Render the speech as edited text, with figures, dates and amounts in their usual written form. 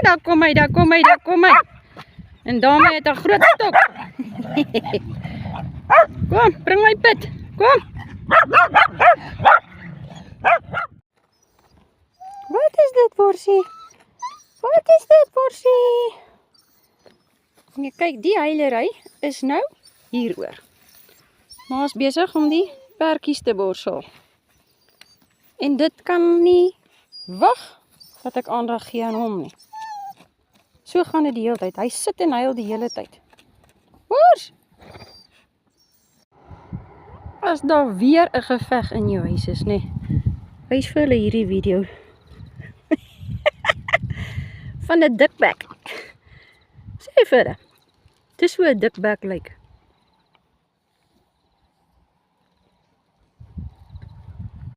Daar kom hy, daar kom hy, daar kom hy. En daarmee het 'n groot stok. Kom, bring my pit. Kom. Wat is dit, Borsie? Wat is dit, Borsie? Nee, kyk, die huilery is nou hieroor. Maar is besig om die perkies te borsel. En dit kan nie wag dat ek aandag gee aan hom nie. So gaan dit die hele tyd. Hy sit en huil die hele tyd. Bors! As daar weer 'n geveg in jou huis is, nê? Wys vir hulle hierdie video. Van 'n dikbek. Sê vir hulle. Dis hoe 'n dikbek lyk.